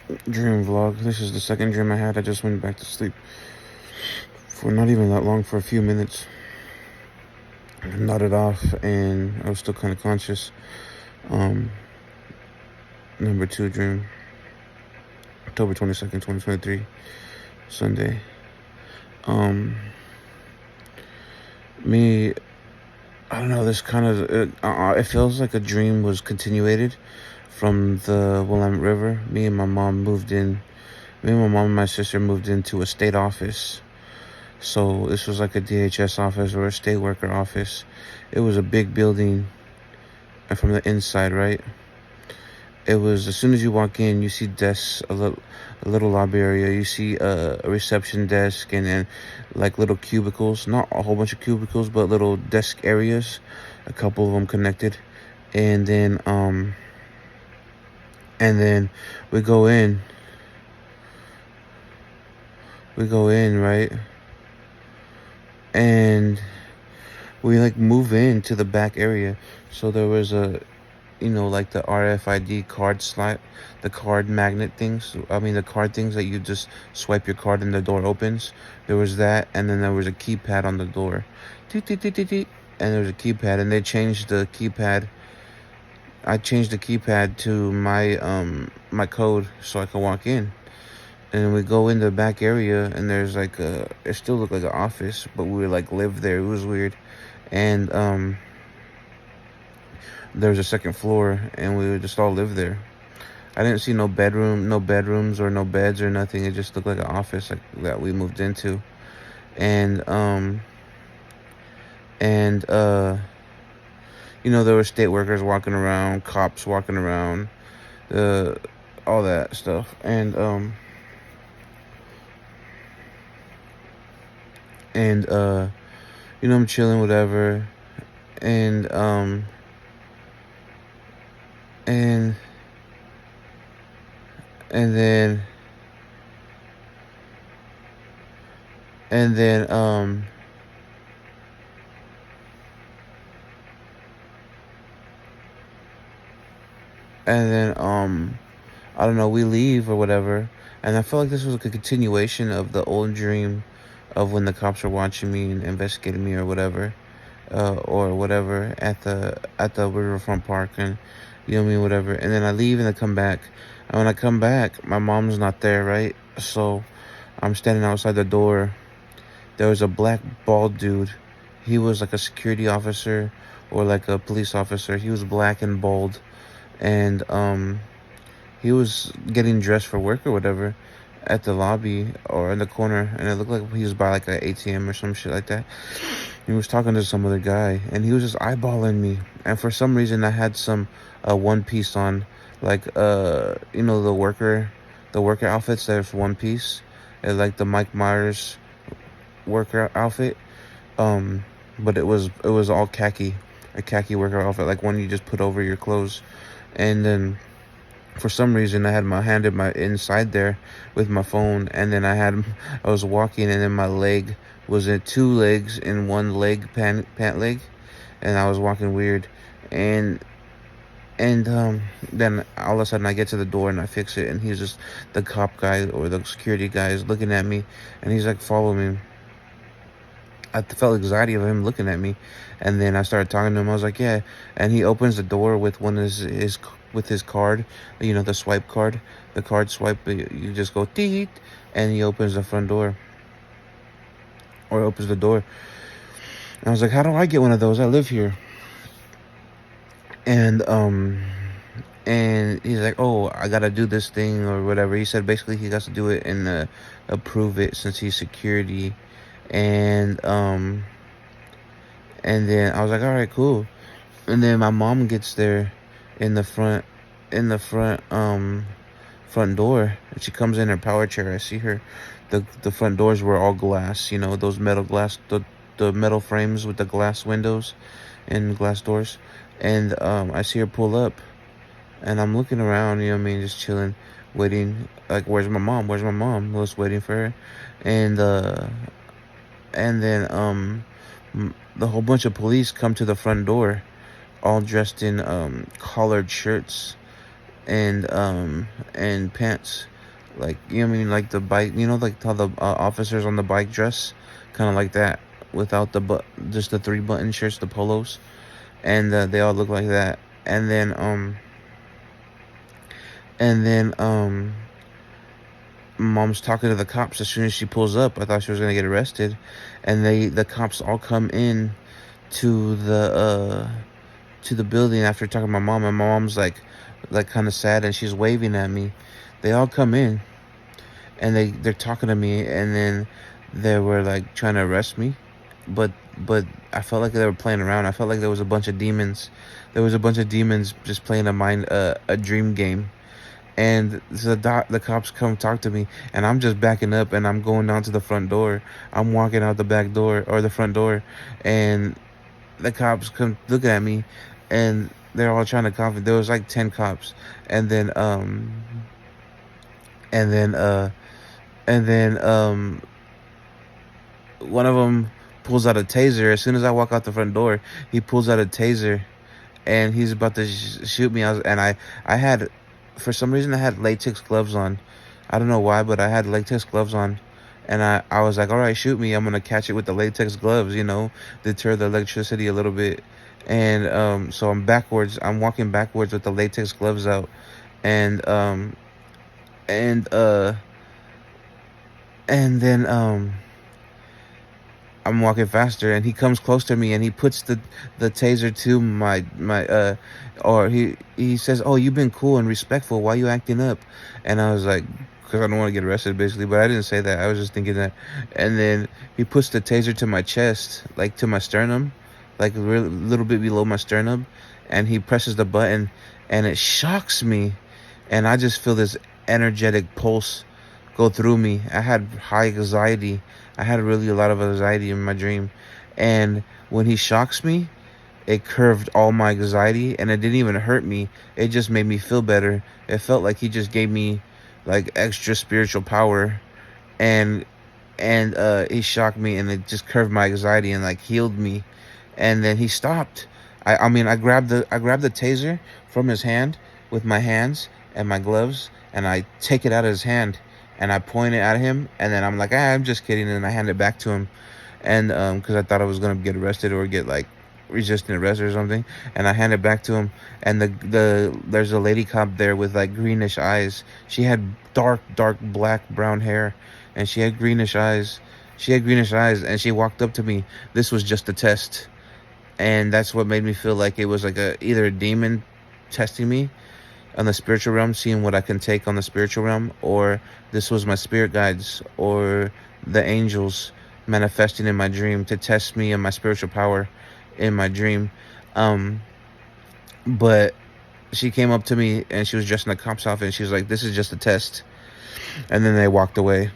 Dream vlog. This is the second dream I had. I just went back to sleep for not even that long, for a few minutes. I nodded off and I was still kind of conscious. Um, Number two dream, October 22nd, 2023, Sunday. Um, me, I don't know, this kind of, it feels like a dream was continuated from the Willamette River. Me and my mom and my sister moved into a state office. So this was like a DHS office or a state worker office. It was a big building from the inside, right? It was, as soon as you walk in, you see desks, a little lobby area. You see a reception desk, and then like little cubicles, not a whole bunch of cubicles, but little desk areas, a couple of them connected. And then and then we go in, right? And we like move into the back area. So there was like the RFID card slot, the card magnet things. I mean, the card things that you just swipe your card and the door opens. There was that, and then there was a keypad on the door. Toot, toot, toot, toot, toot. And there was a keypad, and they changed the keypad. I changed the keypad to my code so I could walk in. And we go in the back area, and there's like it still looked like an office, but we like lived there. It was weird. And there's a second floor, and we would just all live there. I didn't see no bedrooms or no beds or nothing. It just looked like an office like that we moved into. And there were state workers walking around, cops walking around, all that stuff. I'm chilling, whatever. And and and then and then I don't know, we leave or whatever. And I felt like this was like a continuation of the old dream of when the cops were watching me and investigating me or whatever. At the riverfront park, and whatever. And then I leave and I come back. And when I come back, my mom's not there, right? So I'm standing outside the door. There was a black bald dude. He was like a security officer or like a police officer. He was black and bald, and he was getting dressed for work or whatever at the lobby or in the corner, and it looked like he was by like an ATM or some shit like that. He was talking to some other guy, and he was just eyeballing me. And for some reason, I had some one piece on, like the worker outfits. There's one piece, and like the Mike Myers worker outfit. But it was all khaki, a khaki worker outfit, like one you just put over your clothes. And then for some reason, I had my hand in my inside there with my phone, and then I was walking, and then my leg was in two legs in one leg, pant leg, and I was walking weird, and then all of a sudden I get to the door and I fix it, and he's just, the cop guy or the security guy is looking at me, and he's like, follow me. I felt anxiety of him looking at me, and then I started talking to him. I was like, yeah, and he opens the door with with his card, the swipe card, the card swipe. You just go teet, and he opens the front door, or opens the door. And I was like, how do I get one of those? I live here. And he's like, oh, I gotta do this thing or whatever. He said basically he got to do it and approve it since he's security. And then I was like, all right, cool. And then my mom gets there in the front door, and she comes in her power chair. I see her. The front doors were all glass, those metal glass, the metal frames with the glass windows and glass doors. And I see her pull up, and I'm looking around, just chilling, waiting, like, where's my mom? Just waiting for her. And then the whole bunch of police come to the front door, all dressed in collared shirts and pants, like, you know what I mean, like the bike, you know, like how the officers on the bike dress, kind of like that, without the just the 3-button shirts, the polos, and they all look like that. And then and then mom's talking to the cops as soon as she pulls up. I thought she was gonna get arrested, and the cops all come in to the building after talking to my mom, and my mom's like kind of sad, and she's waving at me. They all come in, and they're talking to me, and then they were like trying to arrest me, but I felt like they were playing around. I felt like there was a bunch of demons. There was a bunch of demons just playing a dream game. And the cops come talk to me, and I'm just backing up, and I'm going down to the front door. I'm walking out the back door or the front door, and the cops come looking at me, and they're all trying to comfort. There was like 10 cops, and then and then uh and then one of them pulls out a taser. As soon as I walk out the front door, he pulls out a taser, and he's about to shoot me. I had, for some reason, I had latex gloves on. I don't know why, but I had latex gloves on, and I was like, all right, shoot me. I'm gonna catch it with the latex gloves, deter the electricity a little bit. And so I'm walking backwards with the latex gloves out, and and uh and then I'm walking faster, and he comes close to me, and he puts the taser to or he says, "Oh, you've been cool and respectful. Why you acting up?" And I was like, "Because I don't want to get arrested," basically. But I didn't say that. I was just thinking that. And then he puts the taser to my chest, like to my sternum, like a little bit below my sternum, and he presses the button, and it shocks me, and I just feel this energetic pulse go through me. I had high anxiety. I had really a lot of anxiety in my dream. And when he shocks me, it curved all my anxiety, and it didn't even hurt me. It just made me feel better. It felt like he just gave me like extra spiritual power. And he shocked me, and it just curved my anxiety and like healed me. And then he stopped. I mean, I grabbed the taser from his hand with my hands and my gloves, and I take it out of his hand, and I point it at him, and then I'm like, I'm just kidding, and I hand it back to him, and because I thought I was gonna get arrested or get like resistant arrest or something, and I hand it back to him, and there's a lady cop there with like greenish eyes. She had dark black brown hair, and she had greenish eyes. And she walked up to me. This was just a test, and that's what made me feel like it was like either a demon testing me on the spiritual realm, seeing what I can take on the spiritual realm, or this was my spirit guides or the angels manifesting in my dream to test me and my spiritual power in my dream. Um, but she came up to me, and she was dressed in a cop's outfit, and she was like, "This is just a test," and then they walked away.